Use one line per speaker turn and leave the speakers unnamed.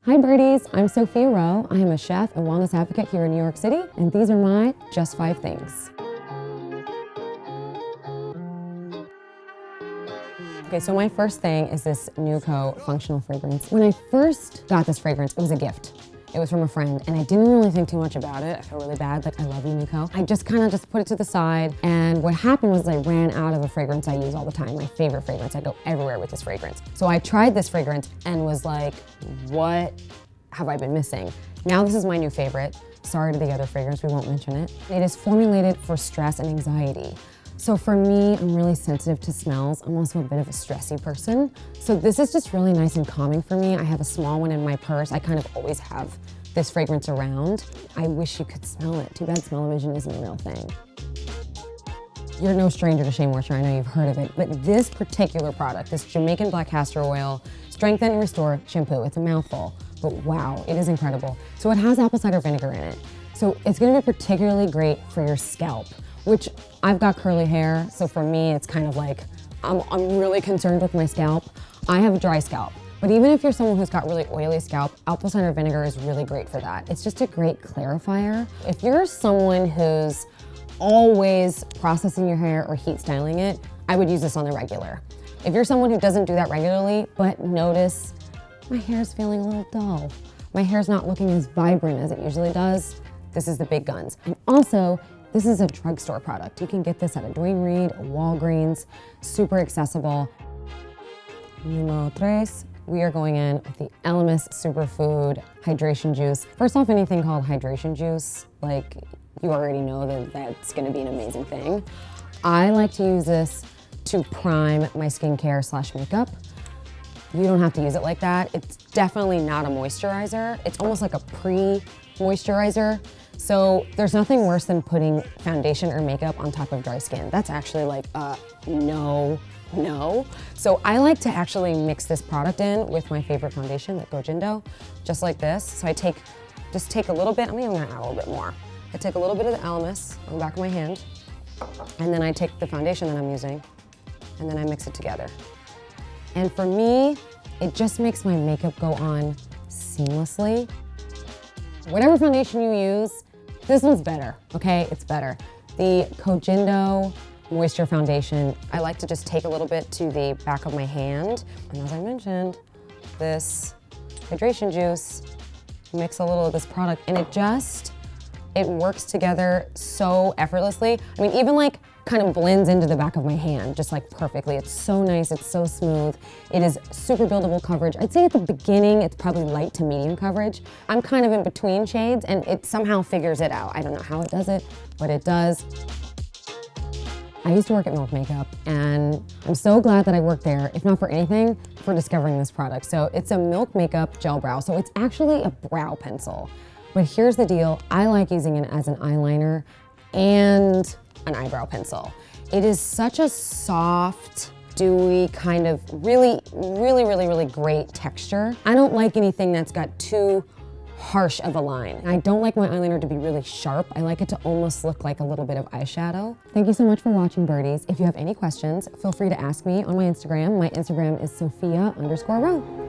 Hi Birdies, I'm Sophia Roe. I am a chef and wellness advocate here in New York City, and these are my Just 5 Things. Okay, so my first thing is this Nuco functional fragrance. When I first got this fragrance, it was a gift. It was from a friend, and I didn't really think too much about it. I feel really bad, like I love you, Nuco. I just kind of put it to the side, and what happened was I ran out of a fragrance I use all the time, my favorite fragrance. I go everywhere with this fragrance. So I tried this fragrance and was like, what have I been missing? Now this is my new favorite. Sorry to the other fragrance, we won't mention it. It is formulated for stress and anxiety. So for me, I'm really sensitive to smells. I'm also a bit of a stressy person. So this is just really nice and calming for me. I have a small one in my purse. I kind of always have this fragrance around. I wish you could smell it. Too bad smell-o-vision isn't a real thing. You're no stranger to Shea Moisture, I know you've heard of it, but this particular product, this Jamaican black castor oil, strengthen and restore shampoo. It's a mouthful, but wow, it is incredible. So it has apple cider vinegar in it. So it's gonna be particularly great for your scalp, which I've got curly hair, so for me, it's kind of like, I'm really concerned with my scalp. I have a dry scalp, but even if you're someone who's got really oily scalp, apple cider vinegar is really great for that. It's just a great clarifier. If you're someone who's always processing your hair or heat styling it, I would use this on the regular. If you're someone who doesn't do that regularly, but notice my hair's feeling a little dull, my hair's not looking as vibrant as it usually does, this is the big guns. And also, this is a drugstore product. You can get this at a Duane Reade, a Walgreens, super accessible. Numero 3, we are going in with the Elemis Superfood Hydration Juice. First off, anything called hydration juice, like you already know that that's gonna be an amazing thing. I like to use this to prime my skincare / makeup. You don't have to use it like that. It's definitely not a moisturizer. It's almost like a pre-moisturizer. So there's nothing worse than putting foundation or makeup on top of dry skin. That's actually like no. So I like to actually mix this product in with my favorite foundation, like Gojindo, just like this. So I just take a little bit, I'm even gonna add a little bit more. I take a little bit of the Elemis on the back of my hand, and then I take the foundation that I'm using, and then I mix it together. And for me, it just makes my makeup go on seamlessly. Whatever foundation you use, this one's better, okay? It's better. The Gojindo Moisture Foundation, I like to just take a little bit to the back of my hand. And as I mentioned, this hydration juice, mix a little of this product, and it works together so effortlessly. I mean, even like kind of blends into the back of my hand, just like perfectly. It's so nice, it's so smooth. It is super buildable coverage. I'd say at the beginning, it's probably light to medium coverage. I'm kind of in between shades and it somehow figures it out. I don't know how it does it, but it does. I used to work at Milk Makeup and I'm so glad that I worked there, if not for anything, for discovering this product. So it's a Milk Makeup Gel Brow. So it's actually a brow pencil. But here's the deal, I like using it as an eyeliner and an eyebrow pencil. It is such a soft, dewy, kind of really great texture. I don't like anything that's got too harsh of a line. I don't like my eyeliner to be really sharp. I like it to almost look like a little bit of eyeshadow. Thank you so much for watching, Birdies. If you have any questions, feel free to ask me on my Instagram. My Instagram is Sophia_Roe.